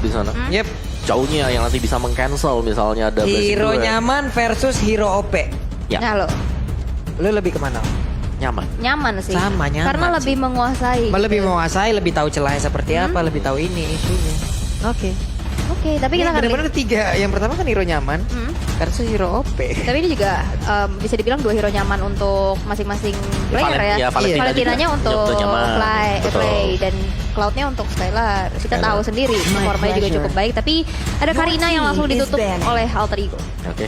di sana. Yep. Jauhnya yang nanti bisa meng-cancel misalnya ada Hero Blazing Duel. nyaman versus hero OP. Ya. Nah lo, Lu lebih kemana? Nyaman. nyaman sih. Sama, nyaman Karena sih. lebih menguasai. Lebih menguasai, lebih tahu celahnya seperti apa, lebih tahu ini itunya. Oke. Oke, tapi kita akan benar-benar tiga. Yang pertama kan hero nyaman versus hero OP. Tapi ini juga bisa dibilang dua hero nyaman untuk masing-masing player ya. Valentina Valentinanya juga. untuk Untuk nyaman. Betul. play dan Cloud-nya untuk Skylar. Kita Skylar. tahu sendiri performanya juga cukup baik. Tapi ada Karina yang langsung ditutup oleh Alter Ego. Oke.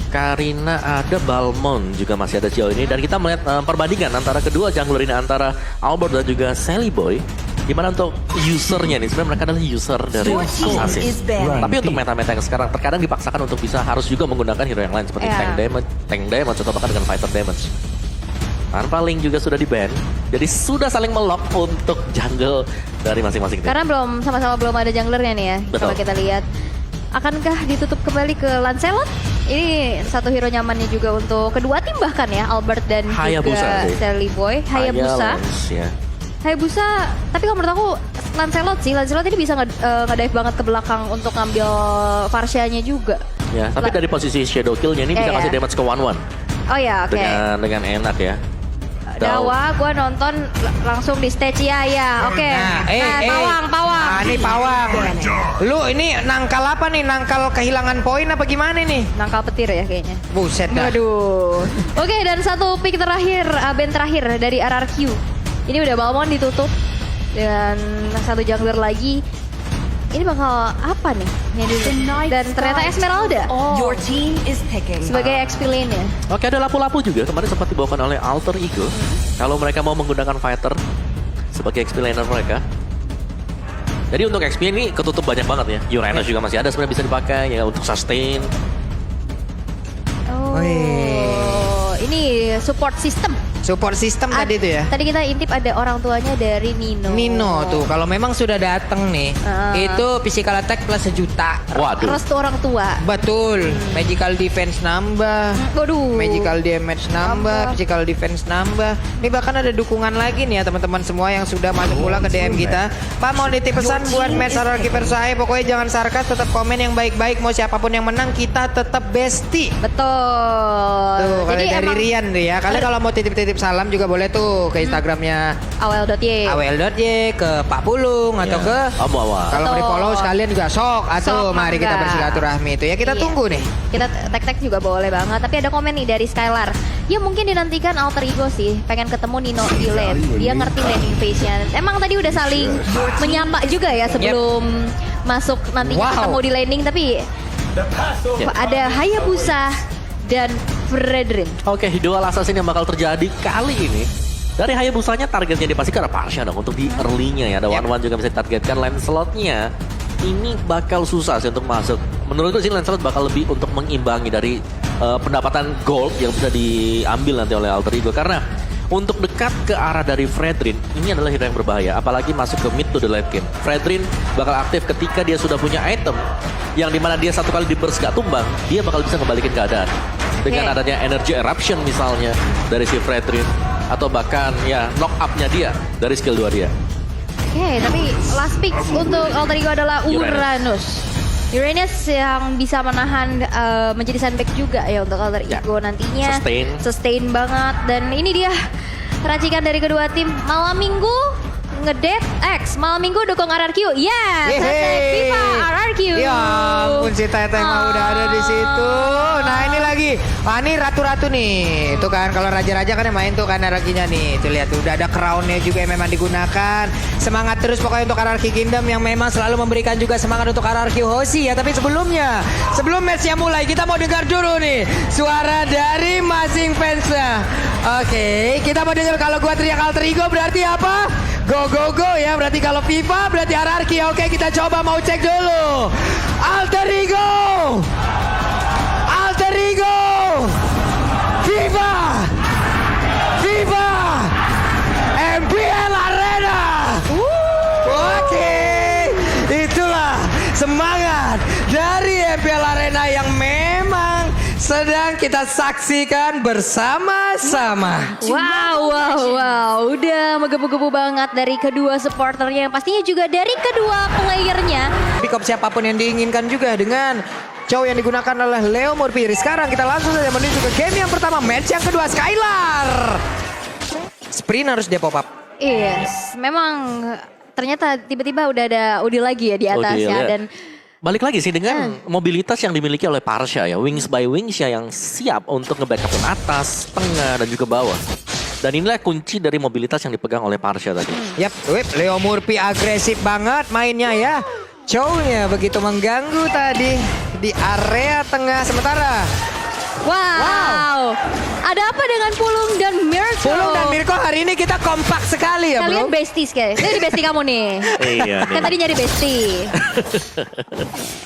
Karina ada, Balmond juga masih ada sejauh ini. Dan kita melihat perbandingan antara kedua jungler ini, antara Albert dan juga Sally Boy. Gimana untuk usernya nih, sebenarnya mereka adalah user dari Assassin. Tapi untuk meta-meta yang sekarang terkadang dipaksakan untuk bisa harus juga menggunakan hero yang lain seperti tank damage atau bahkan dengan fighter damage. Tanpa Link juga sudah di-ban, jadi sudah saling melock untuk jungle dari masing-masing tim. Karena sama-sama belum ada junglernya nih ya. Betul. Kalau kita lihat, akankah ditutup kembali ke Lancelot? Ini satu hero nyamannya juga untuk kedua tim bahkan ya, Albert dan Hayabusa juga sih. Sally Boy. Hayabusa. Ya. Hayabusa, tapi kalau menurut aku Lancelot sih, Lancelot ini bisa ngedive banget ke belakang untuk ngambil Varsha-nya juga. Ya, tapi dari posisi shadow kill-nya ini bisa kasih damage ke 1-1 Oh ya, oke. dengan enak ya. Dawa, gue nonton langsung di stage ya, oke. Nah, pawang. Nah, ini pawang. Lu ini nangkal apa nih? Nangkal kehilangan poin apa gimana nih? Nangkal petir ya kayaknya. Buset dah. Waduh. Oke, dan satu pick terakhir, band terakhir dari RRQ. Ini udah Balmond ditutup dan satu jungler lagi. Ini bakal apa nih? Dan ternyata Esmeralda Your team is picking. sebagai XP lane-nya. Oke, ada lapu-lapu juga kemarin sempat dibawakan oleh Alter Ego. Kalau mereka mau menggunakan fighter sebagai XP laner mereka. Jadi untuk XP ini ketutup banyak banget ya. Uranus juga masih ada sebenarnya bisa dipakai ya untuk sustain. Ini support system. Support system tadi itu ya. Tadi kita intip ada orang tuanya dari Nino. Nino tuh kalau memang sudah datang nih, itu physical attack plus 1 juta. Waduh. Restu orang tua. Betul. Magical defense nambah. Waduh. Magical damage nambah, physical defense nambah. Ini bahkan ada dukungan lagi nih ya teman-teman semua yang sudah masuk pula ke DM kita. Pak mau nitip pesan buat match RRQ saya, pokoknya jangan sarkas, tetap komen yang baik-baik, mau siapapun yang menang kita tetap bestie. Betul. Tuh, kalau Jadi dari emang Rian tuh ya. Kalian kalau mau titip-titip salam juga boleh tuh ke Instagramnya awel.y. awel.y, ke Pak Pulung atau ke Awa. kalau mau di follow sekalian juga sok. Atau Sok, mari kita mangga. bersilaturahmi itu ya. Kita Iya. tunggu nih. Kita tag-tag juga boleh banget. Tapi ada komen nih dari Skylar. Ya mungkin dinantikan Alter Ego sih. Pengen ketemu Nino di lane. Dia ngerti laning phase-nya. Emang tadi udah saling menyapa juga ya sebelum masuk nantinya ketemu di laning. Tapi ada Hayabusa dan Fredrin. Oke, dual assassin yang bakal terjadi kali ini. Dari Hayabusanya targetnya dipastikan ada Varsha dong untuk di early-nya ya. Ada one-one juga bisa ditargetkan. Lancelot-nya ini bakal susah sih untuk masuk. Menurutku sih Lancelot bakal lebih untuk mengimbangi dari pendapatan gold yang bisa diambil nanti oleh Alter Ego. Karena untuk dekat ke arah dari Fredrin, ini adalah hero yang berbahaya. Apalagi masuk ke mid to the late game. Fredrin bakal aktif ketika dia sudah punya item yang dimana dia satu kali di burst gak tumbang, dia bakal bisa ngebalikin keadaan. Dengan adanya energy eruption misalnya dari si Fredrin. Atau bahkan ya knock up-nya dia dari skill 2 dia. Oke, tapi last pick untuk Alter Ego adalah Uranus. Uranus yang bisa menahan menjadi sandbag juga ya untuk Alter Ego nantinya. Sustain banget. Dan ini dia racikan dari kedua tim. Malam minggu ngedet X, malam minggu dukung RRQ. Yes, hashtag FIFA RRQ. Ya ampun si Teteh mah udah ada di situ. Nah ini lagi, ini ratu-ratu nih. Itu kan kalau raja-raja kan yang main tuh kan RRQ-nya nih. Tuh lihat tuh udah ada crown-nya juga yang memang digunakan. Semangat terus pokoknya untuk RRQ Kingdom yang memang selalu memberikan juga semangat untuk RRQ Hoshi ya. Tapi sebelumnya, sebelum match-nya mulai kita mau dengar dulu nih suara dari masing fansnya. Oke, kita mau dengar kalau gua teriak Alter Ego berarti apa? Go go go ya, berarti kalau FIFA berarti RRQ. Oke, kita coba mau cek dulu. Alter Ego. Alter Ego. FIFA. FIFA. MPL Arena. Oke. Itulah semangat dari MPL Arena yang memang sedang kita saksikan bersama-sama. Wow. Udah menggebu-gebu banget dari kedua supporternya. Pastinya juga dari kedua playernya. Tapi top siapapun yang diinginkan juga dengan Chow yang digunakan oleh Leo Murphy. Sekarang kita langsung saja menuju ke game yang pertama, match yang kedua, Skylar. Sprint harus dia pop up. Yes, memang ternyata tiba-tiba udah ada Udil lagi ya di atas Udil, ya. ya. Dan Balik lagi sih dengan mobilitas yang dimiliki oleh Parsha ya. Wings by Wings ya yang siap untuk nge-backupin atas, tengah, dan juga bawah. Dan inilah kunci dari mobilitas yang dipegang oleh Parsha tadi. Yap, Leo Murphy agresif banget mainnya ya. Chow-nya begitu mengganggu tadi di area tengah sementara. wow. Ada apa dengan Pulung dan Mirko? Pulung dan Mirko hari ini kita kompak sekali ya, Kalian bro. besties kayak. Ini bestie kamu nih. Iya Kan tadi nyari bestie.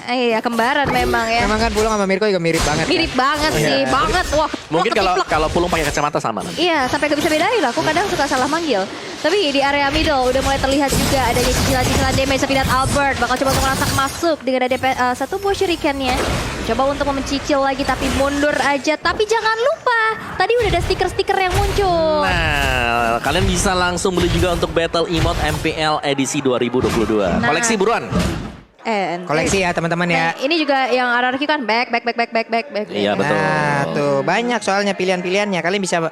Iya, kembaran memang ya. Memang kan Pulung sama Mirko juga mirip banget. Mirip banget sih, Iya. banget. Wah, Mungkin wah, kepiplek. kalau Pulung pakai kacamata sama nanti. Iya, sampai gak bisa bedain lah. Aku kadang suka salah manggil. Tapi di area middle udah mulai terlihat juga adanya cicilan-cicilan damage Sepinat Albert. Bakal coba untuk ngeransak masuk dengan ada satu buah shurikennya. Coba untuk mencicil lagi tapi mundur aja. Tapi jangan lupa, tadi udah ada stiker-stiker yang muncul. Nah, kalian bisa langsung beli juga untuk Battle Emote MPL edisi 2022. Nah. Koleksi buruan. Koleksi ya teman-teman ya. Nah, ini juga yang RRQ kan back. Iya, betul. Nah, tuh banyak soalnya pilihan-pilihannya. Kalian bisa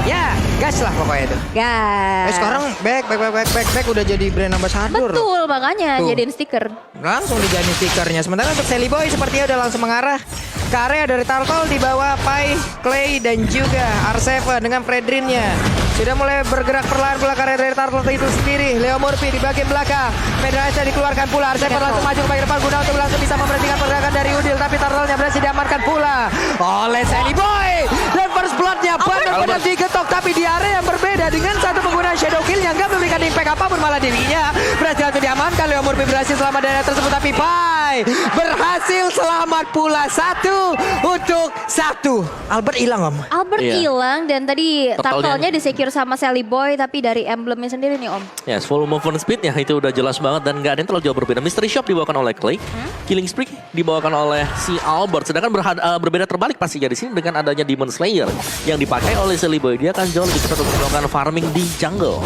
ya gas lah pokoknya itu. Gas. Sekarang back udah jadi brand ambassador. Betul, makanya Tuh. jadiin stiker. Langsung dijadiin stikernya. Sementara untuk Sally Boy sepertinya udah langsung mengarah ke area dari Turtle di bawah Pai, Clay dan juga R7 dengan Fredrinnya. Sudah mulai bergerak perlahan-lahan ke area dari Turtle itu sendiri. Leo Murphy di bagian belakang. Medrasya dikeluarkan pula. R7 langsung maju ke bagian depan guna untuk langsung bisa memberhentikan pergerakan dari Udil. Tapi Turtle-nya berhasil diamankan pula oleh Sally Boy. Dan first blood-nya benar-benar diketok. Tapi di area yang berbeda dengan satu penggunaan Shadow Kill yang gak memberikan impact apapun, malah dirinya berhasil untuk diamankan. Leo Murphy berhasil selamat dari area tersebut. Tapi Pai berhasil selamat pula 1 untuk 1. Albert hilang, Om. Albert Iya. hilang dan tadi Turtle-nya turtle-nya disecure sama Sally Boy tapi dari emblemnya sendiri nih Om. Yes, full movement speednya itu udah jelas banget dan nggak ada yang terlalu jauh berbeda. Mystery Shop dibawakan oleh Clay, Killing Spree dibawakan oleh si Albert. Sedangkan berbeda terbalik pastinya di sini dengan adanya Demon Slayer yang dipakai oleh Sally Boy. Dia akan jauh lebih cepat untuk melakukan farming di jungle.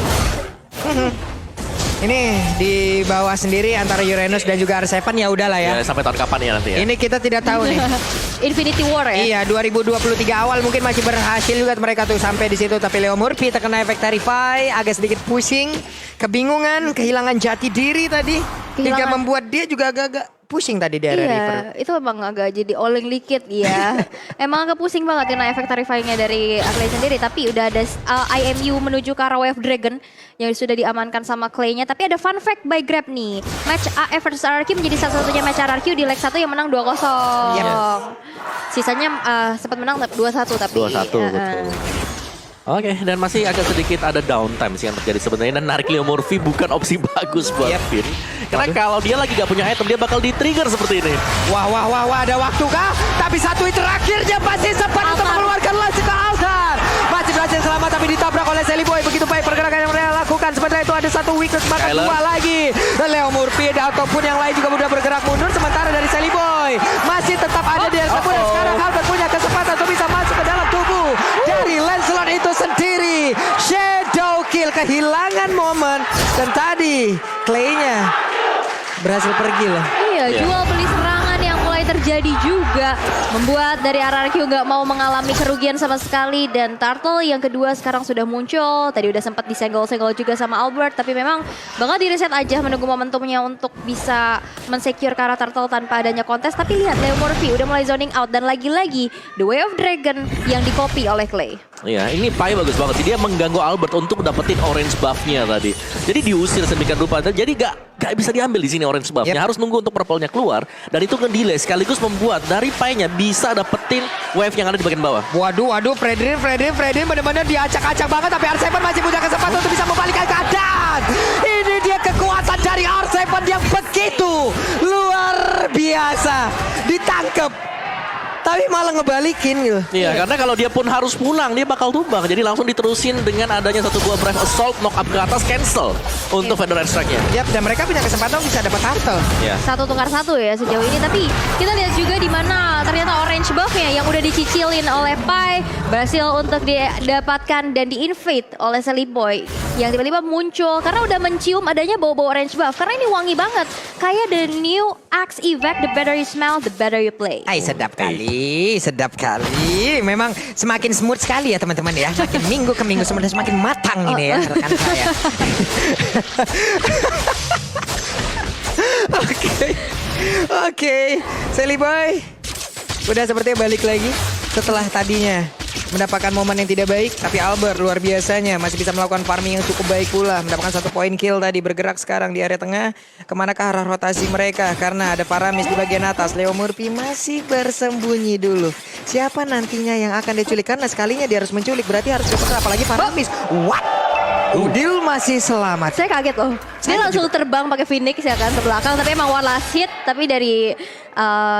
Ini di bawah sendiri antara Uranus dan juga R7 ya udahlah ya. Ya, sampai tahun kapan ya nanti ya? Ini kita tidak tahu nih. Infinity War ya. Iya, 2023 awal mungkin masih berhasil juga mereka tuh sampai di situ. Tapi Leo Murphy terkena efek Terrify, agak sedikit pusing, kebingungan, kehilangan jati diri tadi. Hingga membuat dia juga agak-agak pusing tadi di area river. Iya, itu emang agak jadi oleng dikit ya. Emang agak pusing banget kena efek Terrify-nya dari Clay sendiri. Tapi udah ada IMU menuju ke arah Wave Dragon yang sudah diamankan sama Clay-nya. Tapi ada fun fact by Grab nih. Match AF versus RRQ menjadi satu-satunya match RRQ di leg 1 yang menang 2-0. Yep. Sisanya sempat menang 2-1 tapi. 2-1 betul. Oke, dan masih agak sedikit ada downtime sih yang terjadi sebenarnya. Dan narik Leo Murphy bukan opsi bagus buat Finn. Karena kalau dia lagi gak punya item, dia bakal di-trigger seperti ini. Wah, ada waktu kah? Tapi satu hit terakhirnya pasti sempat untuk mengeluarkan langsung ke altar. Masih berhasil selamat tapi ditabrak oleh Sally Boy. Begitu baik pergerakan yang mereka lakukan. Sementara itu ada satu weakness bahkan dua lagi. Dan Leo Murphy ataupun yang lain juga mudah bergerak mundur. Sementara dari Sally Boy masih tetap ada di tersebut. Dan sekarang Albert punya kesempatan untuk bisa masuk ke dalam tubuh dari Lancelot itu sendiri. Shadow Kill, kehilangan momen. Dan tadi Clay-nya berhasil pergi lah. Iya, jual beli serangan yang mulai terjadi juga membuat dari RRQ nggak mau mengalami kerugian sama sekali. Dan Turtle yang kedua sekarang sudah muncul. Tadi udah sempat disenggol-senggol juga sama Albert, tapi memang bakal di reset aja menunggu momentumnya untuk bisa mensecure ke arah Turtle tanpa adanya kontes. Tapi lihat Leo Murphy udah mulai zoning out dan lagi-lagi The Way of Dragon yang di-copy oleh Clay. Iya, ini Pai bagus banget. Dia mengganggu Albert untuk dapetin orange buff-nya tadi. Jadi diusir sedemikian rupa. Jadi gak bisa diambil di sini orange buff-nya. Harus nunggu untuk purple-nya keluar. Dan itu nge-delay sekaligus membuat dari Pai-nya bisa dapetin wave yang ada di bagian bawah. Waduh, Fredrin benar-benar diacak-acak banget. Tapi R7 masih punya kesempatan untuk bisa membalikkan keadaan. Ini dia kekuatan dari R7 yang begitu luar biasa. Ditangkep. Tapi malah ngebalikin gitu. Iya, karena kalau dia pun harus pulang, dia bakal tumbang. Jadi langsung diterusin dengan adanya satu buah Brave Assault, knock up ke atas, cancel untuk Feather Strike-nya. Yap, dan mereka punya kesempatan bisa dapat turtle. Iya. 1 tukar 1 ya sejauh ini. Tapi kita lihat juga di mana ternyata orange buff-nya yang udah dicicilin oleh Pai berhasil untuk didapatkan dan di-invade oleh Sally Boy. yang tiba-tiba muncul karena udah mencium adanya bau-bau orange buff. Karena ini wangi banget. Kayak the new Axe Evac, the better you smell, the better you play. Ay, sedap kali, sedap kali. Memang semakin smooth sekali ya teman-teman ya. Makin minggu ke minggu semakin matang ini ya rekan saya. Oke, Sally Boy udah sepertinya balik lagi setelah tadinya mendapatkan momen yang tidak baik, tapi Albert luar biasanya masih bisa melakukan farming yang cukup baik pula, mendapatkan 1 poin kill tadi, bergerak sekarang di area tengah. Kemanakah arah rotasi mereka? Karena ada Paramis di bagian atas. Leo Murphy masih bersembunyi dulu. Siapa nantinya yang akan diculik? Karena sekalinya dia harus menculik, berarti harus cepat, apalagi Paramis. What? Udil masih selamat. Saya kaget loh. Dia langsung terbang pakai Phoenix ya kan ke belakang. Tapi emang one last hit. Tapi dari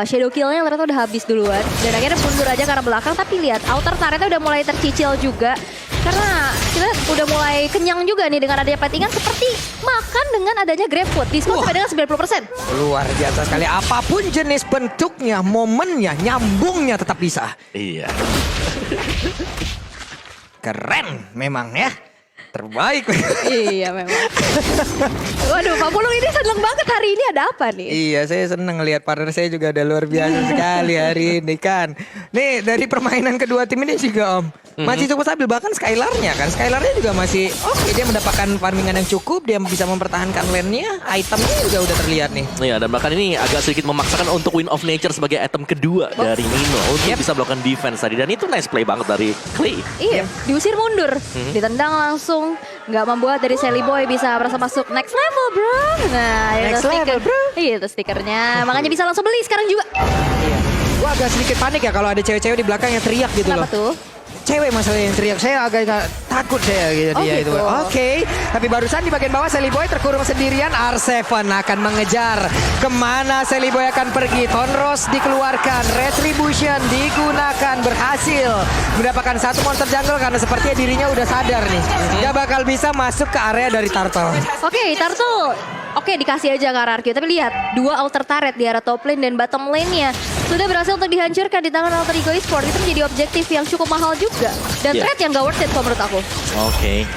shadow killnya ternyata udah habis duluan. Dan akhirnya mundur aja karena belakang. Tapi lihat outer turretnya udah mulai tercicil juga. Karena kita udah mulai kenyang juga nih dengan adanya platingan. Seperti makan dengan adanya GrabFood. Diskon sampai dengan 90%. Luar biasa sekali. Apapun jenis bentuknya, momennya, nyambungnya tetap bisa. Iya. Keren memang ya. Terbaik. Iya memang. Waduh, Pak Pulung ini seneng banget hari ini, ada apa nih? Iya, saya seneng ngelihat partner saya juga ada luar biasa sekali hari ini kan. Nih dari permainan kedua tim ini juga Om masih cukup stabil, bahkan Skylar-nya kan. Skylar-nya juga masih oke, dia mendapatkan farmingan yang cukup, dia bisa mempertahankan lane-nya, itemnya juga udah terlihat nih. Iya, dan bahkan ini agak sedikit memaksakan untuk Wind of Nature sebagai item kedua dari Nino untuk bisa melakukan defense tadi, dan itu nice play banget dari Clay. Iya, diusir mundur, ditendang langsung, nggak membuat dari Sally Boy bisa merasa masuk next level, bro. Nah, Next level, bro. Iya, itu stikernya, makanya bisa langsung beli sekarang juga. Iya. Gua agak sedikit panik ya kalau ada cewek-cewek di belakang yang teriak gitu Kenapa loh. tuh? Cewek masalah yang teriak, saya agak takut saya gitu, Oh, dia gitu. itu. Oke, tapi barusan di bagian bawah Sally Boy terkurung sendirian. R7 akan mengejar. Kemana Sally Boy akan pergi? Tonros dikeluarkan, Retribution digunakan, berhasil mendapatkan 1 monster jungle karena sepertinya dirinya udah sadar nih. Gak bakal bisa masuk ke area dari Turtle. Oke, Turtle. Oke, dikasih aja ke RRQ. Tapi lihat, 2 alter turret di arah top lane dan bottom lane-nya sudah berhasil untuk dihancurkan di tangan Alter Ego Esports. Itu menjadi objektif yang cukup mahal juga. Dan threat yang gak worth it kalau menurut aku. Oke.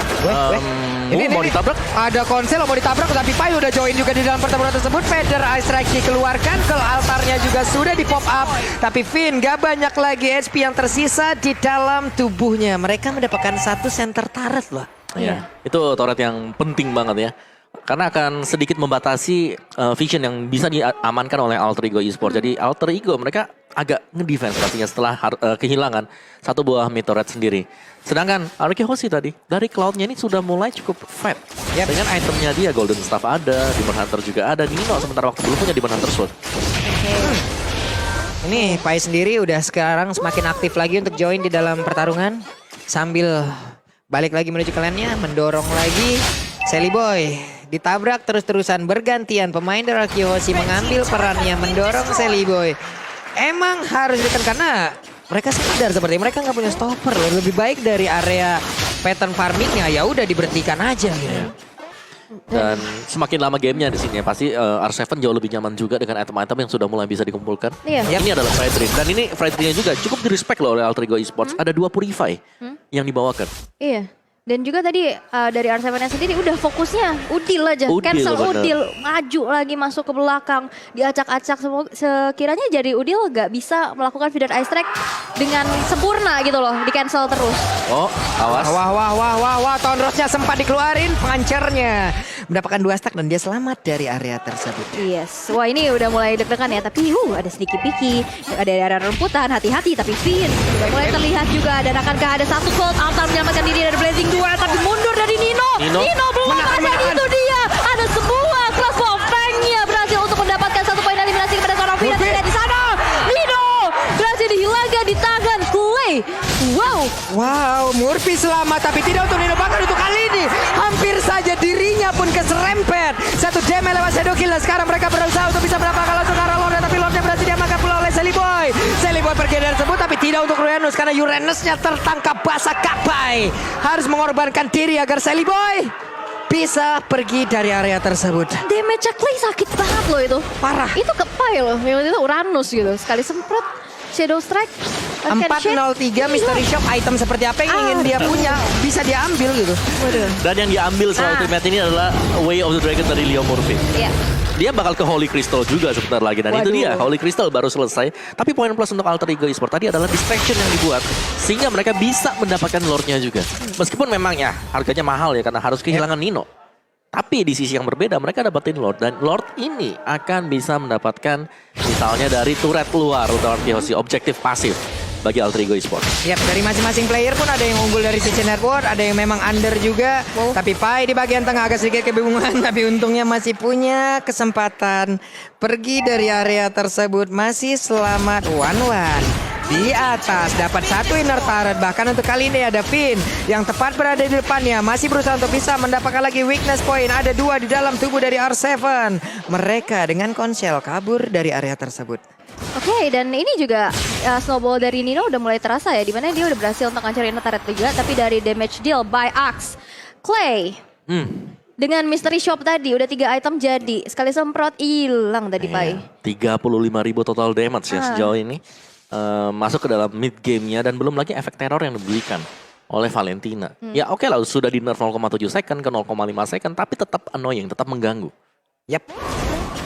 Ini Mau ditabrak? Ada konsel mau ditabrak, tapi Pai udah join juga di dalam pertempuran tersebut. Feather Ice Strike dikeluarkan, ke altarnya juga sudah di pop up. Tapi Finn gak banyak lagi HP yang tersisa di dalam tubuhnya. Mereka mendapatkan 1 center turret loh. Iya. Itu turret yang penting banget ya. Karena akan sedikit membatasi vision yang bisa diamankan oleh Alter Ego Esports. Jadi Alter Ego mereka agak ngedefense pastinya setelah kehilangan 1 buah mid turret sendiri. Sedangkan Araki Hoshi tadi dari cloud-nya ini sudah mulai cukup fat. Dengan itemnya dia Golden Staff ada, Demon Hunter juga ada. Nino sementara waktu belum punya Demon Hunter Sword. Ini Pai sendiri udah sekarang semakin aktif lagi untuk join di dalam pertarungan. Sambil balik lagi menuju ke lane-nya, mendorong lagi. Sally Boy ditabrak terus-terusan, bergantian pemain dari Araki Hoshi mengambil perannya mendorong Sally Boy. Emang harus ditekan karena mereka sadar seperti mereka nggak punya stopper loh. Lebih baik dari area pattern farmingnya ya udah diberhentikan aja gitu. Dan semakin lama gamenya di sini pasti R7 jauh lebih nyaman juga dengan item-item yang sudah mulai bisa dikumpulkan. Iya. Ini adalah Fright Ring dan ini Fright Ring-nya juga cukup di-respect loh oleh Alter Ego Esports. Ada 2 Purify yang dibawakan. Iya. Dan juga tadi dari R7-nya sendiri udah fokusnya Udil aja. Udil, Cancel bener. Udil, maju lagi masuk ke belakang. Diacak-acak sekiranya jadi Udil gak bisa melakukan feeder ice track dengan sempurna gitu loh. Di cancel terus. Oh, awas. Wah, Tonrosnya sempat dikeluarin, pengancernya mendapatkan 2 stack dan dia selamat dari area tersebut. Yes, wah ini udah mulai deg-degan ya. Tapi ada sedikit picky, ada area rumputan, hati-hati. Tapi Finn udah mulai terlihat juga. Dan akankah ada 1 gold Altar menyelamatkan diri dari Blazing Duel. Tapi mundur dari Nino belum ada, itu dia. Ada sebuah kelas Fang-nya berhasil untuk mendapatkan 1 poin eliminasi kepada seorang Finn. Tidak di sana, Nino berhasil dihilangkan di tangan Clay. Wow, Murphy selamat tapi tidak untuk Nino, bahkan untuk kali ini hampir saja dirinya pun keserempet. 1 damage lewat Shadow Kill dan sekarang mereka berusaha untuk bisa mendapatkan langsung ke arah Lord, tapi Lordnya berhasil diamankan pula oleh Sally Boy. Sally Boy pergi dari tersebut tapi tidak untuk Uranus karena Uranusnya tertangkap basah kapai. Harus mengorbankan diri agar Sally Boy bisa pergi dari area tersebut. Damage Clay sakit banget loh itu. Parah. Itu kepai loh, yang itu Uranus gitu. Sekali semprot Shadow Strike. Scan Shade. 403 Mystery Shock, item seperti apa yang ingin dia punya bisa diambil gitu. Waduh. Dan yang diambil setelah ultimate ini adalah Way of the Dragon dari Leo Murphy. Iya. Dia bakal ke Holy Crystal juga sebentar lagi. Dan itu Waduh. dia, Holy Crystal baru selesai. Tapi poin plus untuk Alter Ego Esports tadi adalah distraction yang dibuat. Sehingga mereka bisa mendapatkan Lord-nya juga. Meskipun memang ya harganya mahal ya karena harus kehilangan Nino. Tapi di sisi yang berbeda mereka dapetin Lord. Dan Lord ini akan bisa mendapatkan misalnya dari turret luar untuk RTOC, objektif pasif bagi Alter Ego Esports. Yap, dari masing-masing player pun ada yang unggul dari sisi network, ada yang memang under juga. Wow. Tapi Pai di bagian tengah agak sedikit kebingungan, tapi untungnya masih punya kesempatan pergi dari area tersebut. Masih selamat 1-1. Di atas dapat satu inner turret, bahkan untuk kali ini ada Finn yang tepat berada di depannya, masih berusaha untuk bisa mendapatkan lagi weakness point. Ada 2 di dalam tubuh dari R7. Mereka dengan konsel kabur dari area tersebut. Oke, dan ini juga snowball dari Nino udah mulai terasa ya, dimana dia udah berhasil untuk ngancurin turret juga, tapi dari damage deal by Axe, Clay dengan Mystery Shop tadi udah 3 item jadi, sekali semprot hilang tadi Pai. 35.000 total damage ya sejauh ini. Masuk ke dalam mid gamenya dan belum lagi efek teror yang diberikan oleh Valentina. Ya oke lah sudah di nerf 0,7 second ke 0,5 second tapi tetap annoying, tetap mengganggu. Yap.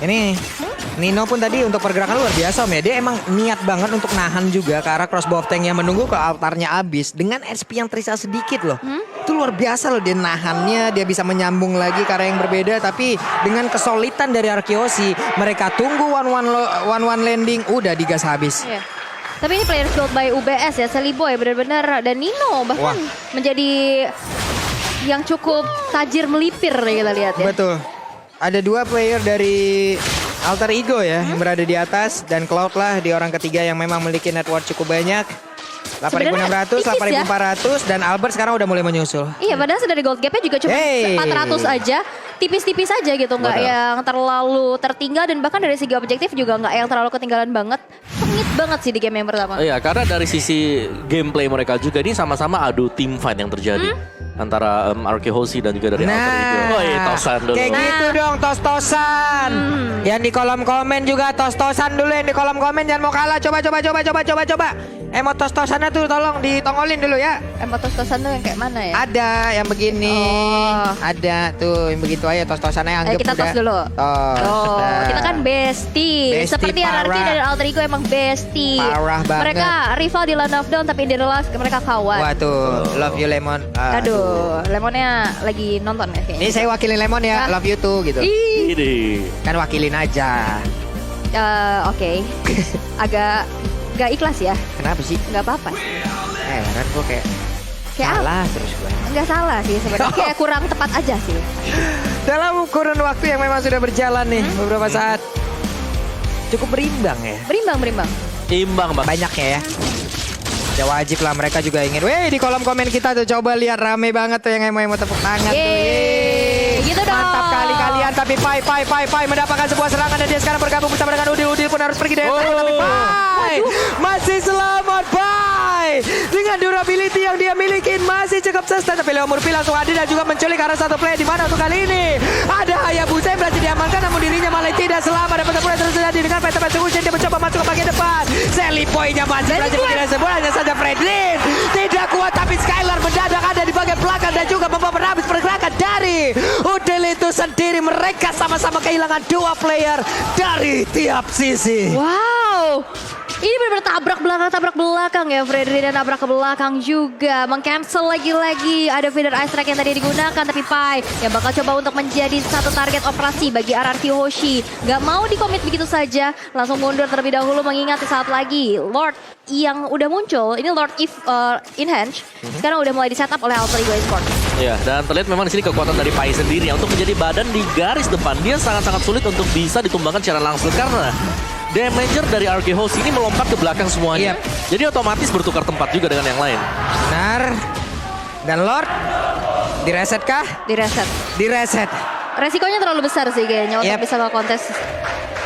Ini Nino pun tadi untuk pergerakan luar biasa Om ya. Dia emang niat banget untuk nahan juga ke arah crossbow of tanknya, menunggu ke altarnya habis dengan SP yang tersisa sedikit loh. Itu luar biasa loh dia nahannya, dia bisa menyambung lagi ke arah yang berbeda, tapi dengan kesolidan dari RKOC mereka tunggu one landing udah digas habis. Iya. Tapi ini players built by UBS ya, Sally Boy benar-benar, dan Nino bahkan menjadi yang cukup tajir melipir kita lihat ya. Betul. Ada 2 player dari Alter Ego ya yang berada di atas, dan Cloud lah di orang ketiga yang memang memiliki net worth cukup banyak. 8.600, Sebenarnya 8.400 dan Albert sekarang udah mulai menyusul. Iya, padahal dari gold gapnya juga cuma 400 aja, tipis-tipis aja gitu, nggak yang terlalu tertinggal, dan bahkan dari segi objektif juga nggak yang terlalu ketinggalan banget. Sengit banget sih di game yang pertama. Iya, karena dari sisi gameplay mereka juga ini sama-sama adu team fight yang terjadi antara RKOC dan juga dari Alter Ego. Woi, tosan dulu. Kayak gitu dong, tos-tosan. Yang di kolom komen juga tos-tosan dulu, yang di kolom komen jangan mau kalah. Coba. Emot tos-tosannya tuh tolong ditongolin dulu ya. Emot tos-tosan tuh yang kayak mana ya? Ada yang begini. Oh. Ada tuh yang begitu aja tos-tosannya anggap Kita tos udah. dulu. Tos. Oh, Nah. kita kan bestie. Bestie Seperti RRQ parah. dan Alter Ego emang bestie. Parah banget. Mereka rival di Land of Dawn, tapi in the last mereka kawan. Wah tuh, love you Lemon. Aduh, Lemonnya lagi nonton ya kayaknya. Ini saya wakilin Lemon ya, love you too gitu. Ih, Ini. Kan wakilin aja. oke. Agak gak ikhlas ya. Kenapa sih? Gak apa-apa. Kan gue kayak salah terus gue. Enggak salah sih sebenarnya. Kayak kurang tepat aja sih. Dalam kurun waktu yang memang sudah berjalan nih beberapa saat, cukup berimbang ya. Berimbang. Imbang bang. Banyaknya ya. Ya wajib lah mereka juga ingin. Weh di kolom komen kita tuh coba lihat rame banget tuh yang mau tepuk tangan tuh. Yeay, gitu dong. Mantap kali kalian, tapi Pai mendapatkan sebuah serangan dan dia sekarang bergabung bersama dengan Udil pun harus pergi dari atas, tapi Pai masih selamat Pai. Dengan durability yang dia miliki masih cukup sustain, tapi Leo Murphy langsung hadir dan juga menculik arah satu play di mana untuk kali ini ada Hayabusa yang berhasil diamankan, namun dirinya malah tidak selamat. Dan pertempuran terus terjadi dengan Peta Hujan, dia mencoba masuk ke bagian depan. Sally Boy-nya masih berhasil mengira sebuah, hanya saja Fredlin tidak kuat, tapi Skylar mendadak ada di bagian belakang dan juga membawa habis pergerakan dari Udil itu sendiri. Mereka sama-sama kehilangan 2 player dari tiap sisi. Wow. Ini benar-benar tabrak belakang ya, Fredri, dan tabrak ke belakang juga. Meng-cancel lagi-lagi. Ada feeder ice track yang tadi digunakan, tapi Pai yang bakal coba untuk menjadi satu target operasi bagi RRQ Hoshi. Gak mau dikomit begitu saja, langsung mundur terlebih dahulu mengingat saat lagi Lord yang udah muncul. Ini Lord Eve in hand. Sekarang udah mulai di-setup oleh Alter Ego Esports. Ya, dan terlihat memang di sini kekuatan dari Pai sendiri ya, untuk menjadi badan di garis depan. Dia sangat-sangat sulit untuk bisa ditumbangkan secara langsung karena damager dari RKOC ini melompat ke belakang semuanya. Jadi otomatis bertukar tempat juga dengan yang lain. Benar. Dan Lord direset kah? Direset. Resikonya terlalu besar sih kayaknya untuk bisa nge-kontes.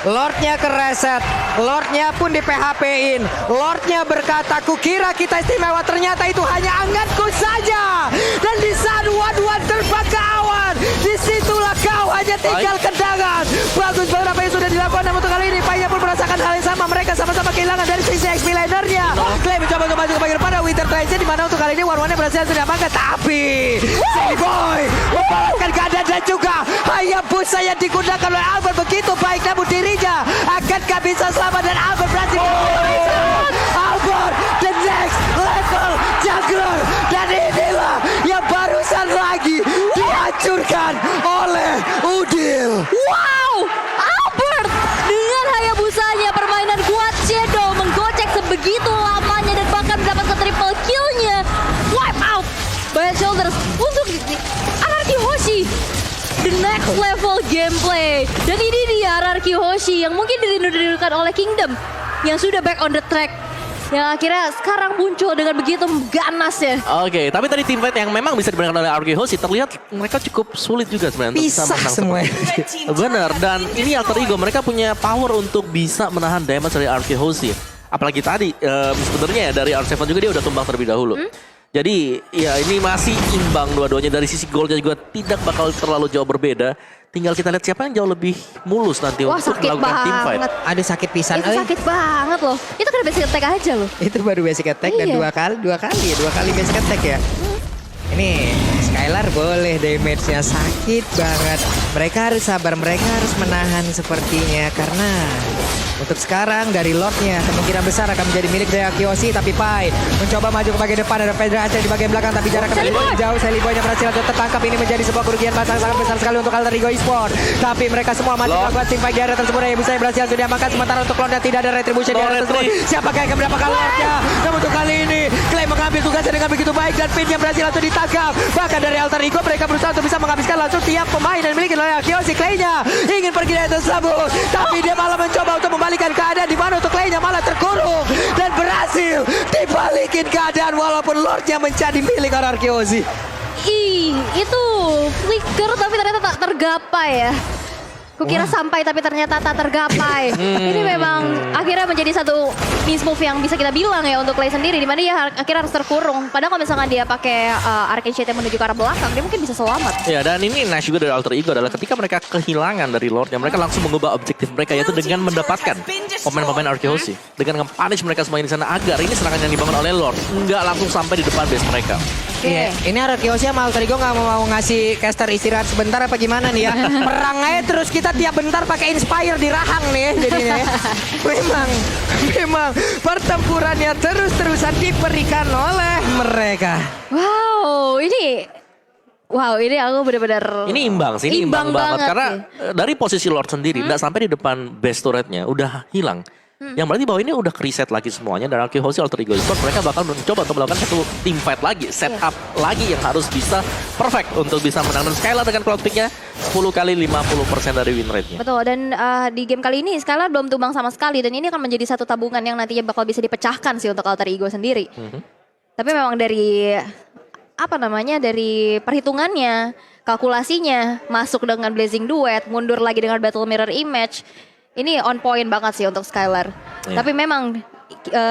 Lordnya kereset, Lordnya pun di PHP-in. Lordnya berkata, kukira kita istimewa, ternyata itu hanya anganku saja. Dan di saat Wan terbang ke awan, disitulah kau hanya tinggal kendangan. Bagus banget apa yang sudah dilakukan, namun untuk kali ini Paya pun merasakan hal yang sama. Mereka sama-sama kehilangan dari sisi XP laner. maju ke bagian depan ada Winter Tracer di mana untuk kali ini One-One berhasil sudah diamankan. Tapi Silly Boy membalaskan keadaan dan juga Hayabusa yang digunakan oleh Albert begitu baik, namun dirinya akankah bisa selamat dan Albert berhasil. Albert the next level juggler, dan inilah yang barusan lagi dihancurkan oleh Udil. Wow, Albert dengan Hayabusanya permainan kuat Shadow menggocek sebegitu lamanya dan bahkan mendapatkan triple kill-nya. Wipe out by Shoulders untuk Anarchy Hoshi. The next level gameplay. Dan ini dia Anarchy Hoshi yang mungkin dirindu-rindukan oleh Kingdom yang sudah back on the track. Yang akhirnya sekarang muncul dengan begitu ganas ya. Oke, tapi tadi tim fight yang memang bisa dimenangkan oleh Anarchy Hoshi terlihat mereka cukup sulit juga sebenarnya. Pisah semua. Benar, dan ini Alter Ego mereka punya power untuk bisa menahan damage dari Anarchy Hoshi. Apalagi tadi sebenarnya ya dari R7 juga dia udah tumbang terlebih dahulu. Jadi ya ini masih imbang dua-duanya, dari sisi goalnya juga tidak bakal terlalu jauh berbeda. Tinggal kita lihat siapa yang jauh lebih mulus nanti untuk melakukan tim fight. Aduh sakit pisan. Itu sakit banget loh. Itu kan basic attack aja loh. Itu baru basic attack dan dua kali basic attack ya. Ini Skylar boleh damage-nya sakit banget. Mereka harus sabar, mereka harus menahan sepertinya karena untuk sekarang dari Lordnya kemungkinan besar akan menjadi milik dari Akiyoshi. Tapi Pai mencoba maju ke bagian depan, ada Federasi di bagian belakang tapi jarak kembali jauh. Silly Boy yang berhasil untuk tertangkap, ini menjadi sebuah kerugian masa sangat besar sekali untuk Alter Ego Esports. Tapi mereka semua masih melakukan tim fight di area tersebut. Hayabusa yang berhasil sudah diamankan, sementara untuk Lordnya tidak ada retribution di area tersebut. Siapakah yang akan mendapatkan Lordnya? Namun untuk kali ini Clay mengambil tugasnya dengan begitu baik dan Pin yang berhasil langsung ditangkap. Bahkan dari Alter Ego mereka berusaha untuk bisa menghabiskan langsung tiap pemain dan dimiliki oleh Akiyoshi. Clay-nya ingin pergi dari tersebut, tapi dia malah mencoba untuk membalikan keadaan di mana untuk Clay-nya malah terkurung dan berhasil dibalikin keadaan walaupun Lord-nya menjadi milik Akiyoshi. Itu flicker tapi ternyata tak tergapai ya. Kukira sampai tapi ternyata tak tergapai. Ini memang akhirnya menjadi satu miss move yang bisa kita bilang ya untuk Clay sendiri, dimana dia akhirnya harus terkurung. Padahal kalau misalkan dia pakai Arcane Shade yang menuju ke arah belakang, dia mungkin bisa selamat. Ya, dan ini nice juga dari Alter Ego adalah ketika mereka kehilangan dari Lordnya, mereka langsung mengubah objektif mereka, yaitu dengan mendapatkan pemain-pemain Arcane dengan nge-punish mereka semuanya di sana agar ini serangan yang dibangun oleh Lord nggak langsung sampai di depan base mereka. Iya, ini Akiyoshi sama Alter Ego nggak mau ngasih caster istirahat sebentar apa gimana nih ya? Perang aja terus kita tiap bentar pakai inspire di rahang nih jadinya ya. Memang pertempurannya terus-terusan diberikan oleh mereka. Wow, ini aku benar-benar Ini imbang sih, ini imbang banget karena sih. dari posisi Lord sendiri nggak sampai di depan base turretnya udah hilang. Yang berarti bahwa ini udah reset lagi semuanya, dan Akiyoshi Alter Ego Esports mereka bakal mencoba untuk melakukan satu team fight lagi, setup lagi yang harus bisa perfect untuk bisa menangkan Skylar dengan cloud pick-nya 10 kali 50% dari win rate-nya. Betul, dan di game kali ini Skylar belum tumbang sama sekali, dan ini akan menjadi satu tabungan yang nantinya bakal bisa dipecahkan sih untuk Alter Ego sendiri. Tapi memang dari dari perhitungannya, kalkulasinya, masuk dengan Blazing Duet, mundur lagi dengan Battle Mirror Image, ini on point banget sih untuk Skylar. Tapi memang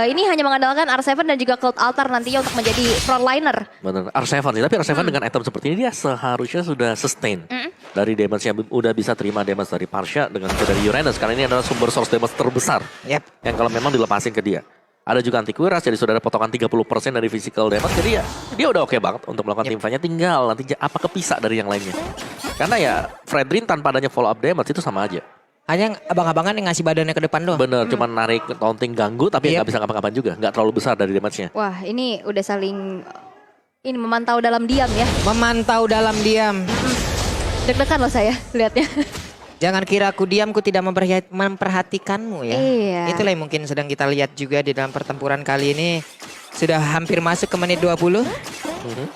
ini hanya mengandalkan R7 dan juga Cloud Altar nantinya untuk menjadi frontliner. Benar, R7 sih. Tapi R7 dengan item seperti ini dia seharusnya sudah sustain. Dari damage yang udah bisa terima damage dari Parsha dengan dari Uranus. Karena ini adalah sumber source damage terbesar. Yang kalau memang dilepasin ke dia. Ada juga anti-Quiras, jadi sudah ada potongan 30% dari physical damage. Jadi ya dia udah oke banget untuk melakukan team fight-nya. Tinggal nanti apa kepisah dari yang lainnya. Karena ya Fredrin tanpa adanya follow up damage itu sama aja. Hanya abang-abangan yang ngasih badannya ke depan doang. Bener, cuma narik taunting ganggu tapi nggak bisa ngapa-ngapain juga. Nggak terlalu besar dari damage-nya. Wah, ini udah saling memantau dalam diam ya. Memantau dalam diam. Deg-degan loh saya lihatnya. Jangan kira aku diam, ku tidak memperhatikanmu ya. Iya. Itulah yang mungkin sedang kita lihat juga di dalam pertempuran kali ini. Sudah hampir masuk ke menit 20.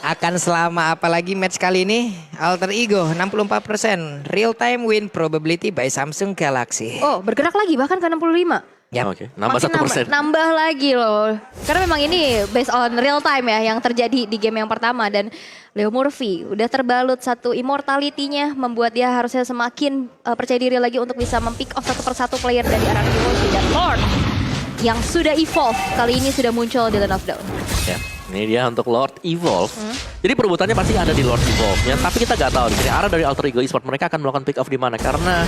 Akan selama apalagi match kali ini? Alter Ego 64%. Real time win probability by Samsung Galaxy. Oh, bergerak lagi bahkan ke 65. Oke, nambah 1%. Nambah lagi loh. Karena memang ini based on real time ya yang terjadi di game yang pertama. Dan Leo Murphy udah terbalut satu immortality-nya, membuat dia harusnya semakin percaya diri lagi untuk bisa mempick off satu persatu player dari Anarchy Hoshi dan Lord yang sudah evolve kali ini sudah muncul di Land of Dawn. Ini dia untuk Lord Evolve. Jadi perebutannya pasti ada di Lord Evolve-nya, tapi kita nggak tahu di sini arah dari Alter Ego Esports mereka akan melakukan pick off di mana, karena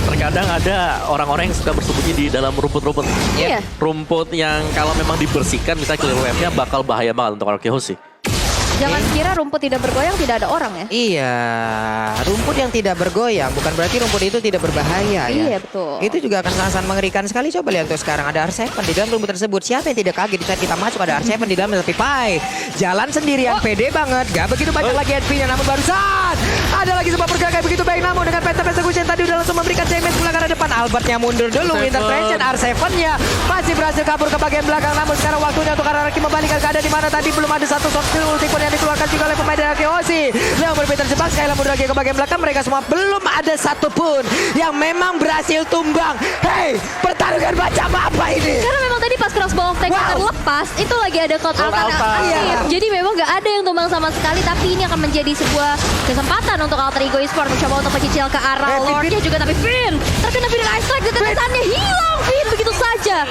terkadang ada orang-orang yang suka bersembunyi di dalam rumput-rumput. Iya. Rumput yang kalau memang dibersihkan misalnya clear wave-nya bakal bahaya banget untuk Arkehosi. Jangan kira rumput tidak bergoyang tidak ada orang ya. Iya, rumput yang tidak bergoyang bukan berarti rumput itu tidak berbahaya ya. Iya, betul. Itu juga akan sangat mengerikan sekali. Coba lihat tuh sekarang ada R7 di dalam rumput tersebut. Siapa yang tidak kaget di saat kita masuk ada R7 di dalam, tapi Pai jalan sendirian pede banget. Gak begitu banyak lagi HP-nya, namun barusan ada lagi sebuah pergerakan begitu baik, namun dengan Phantom Execution tadi udah langsung memberikan damage pula ke depan. Albertnya mundur dulu, intervention R7-nya masih berhasil kabur ke bagian belakang, namun sekarang waktunya untuk Araki membalikan keadaan di mana tadi belum ada satu soft skill ulti pun yang dikeluarkan juga oleh pemain dari Arkehosi. Leon berpikir terjebak, sekali mundur lagi ke bagian belakang. Mereka semua belum ada satupun yang memang berhasil tumbang. Hei, pertarungan macam apa ini? Karena memang tadi pas crossbow of tank terlepas, itu lagi ada cloud altar yang aktif. Iya. Jadi memang nggak ada yang tumbang sama sekali, tapi ini akan menjadi sebuah kesempatan untuk Alter Ego Esports mencoba untuk mencicil ke arah Lordnya juga, tapi Finn terkena Finn Ice Strike dan tetesannya hilang Finn begitu saja.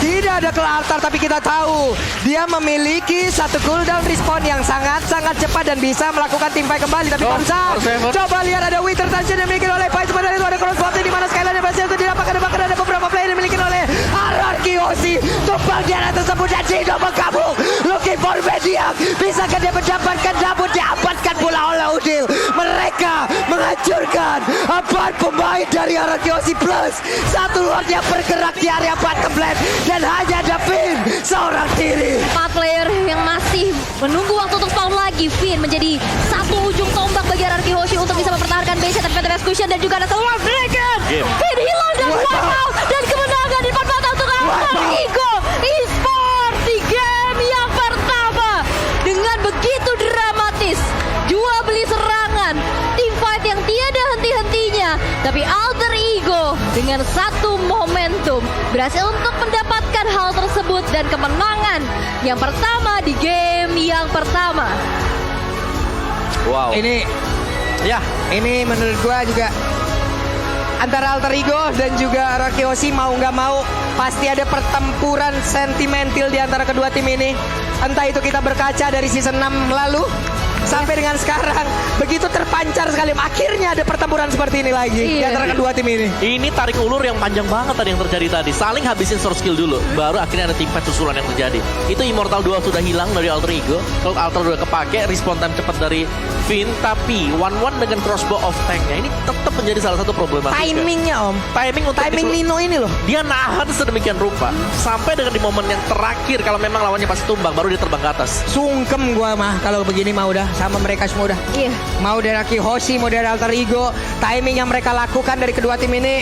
Tidak ada ke altar, tapi kita tahu dia memiliki satu cooldown respawn yang sangat-sangat cepat dan bisa melakukan team fight kembali. Tapi Bangsa, coba lihat ada Winter Tension yang dimiliki oleh Pai. Sebenarnya itu ada crossbow di mana sekali lagi berhasil untuk didapatkan. Bahkan ada beberapa player yang dimiliki oleh Arkehosi. Tumpang di arah tersebut dan Jido bergabung. Looking for Medium. Bisakah dia mendapatkan double? Dapatkan pula oleh Udil. Mereka menghancurkan 4 pemain dari Arkehosi plus satu Lord yang bergerak di area bottom lane. Dan hanya ada Finn seorang diri. 4 player yang masih menunggu waktu untuk spawn lagi. Finn menjadi satu ujung tombak bagi Arkehosi untuk bisa mempertahankan base, tapi Phantom Execution dan juga ada Solar Dragon. Finn hilang dan wipeout dan kemenangan di depan mata untuk Alter Ego Esports di game yang pertama. Dengan begitu dramatis, jual beli serangan, team fight yang tiada henti-hentinya, tapi Alter Ego dengan satu momentum berhasil untuk mendapatkan hal tersebut dan kemenangan yang pertama di game yang pertama. Wow. Ini menurut gua juga antara Alter Ego dan juga Arkehosi mau nggak mau pasti ada pertempuran sentimental di antara kedua tim ini. Entah itu kita berkaca dari season 6 lalu sampai dengan sekarang, begitu terpancar sekali. Akhirnya ada pertempuran seperti ini lagi di antara kedua tim ini. Ini tarik ulur yang panjang banget tadi yang terjadi tadi. Saling habisin source skill dulu, baru akhirnya ada team fight susulan yang terjadi. Itu Immortal 2 sudah hilang dari Alter Ego. Kalau Alter 2 kepake, respawn time cepat dari Finn. Tapi 1-1 dengan crossbow of tanknya ini tetap menjadi salah satu problematika. Timingnya Om, Timing untuk Nino ini loh. dia nahan sedemikian rupa sampai dengan di momen yang terakhir kalau memang lawannya pasti tumbang baru dia terbang ke atas. Sungkem gua mah kalau begini mah udah sama mereka semua udah. Iya. Mau dari Arkehosi, mau dari Alter Ego, timing yang mereka lakukan dari kedua tim ini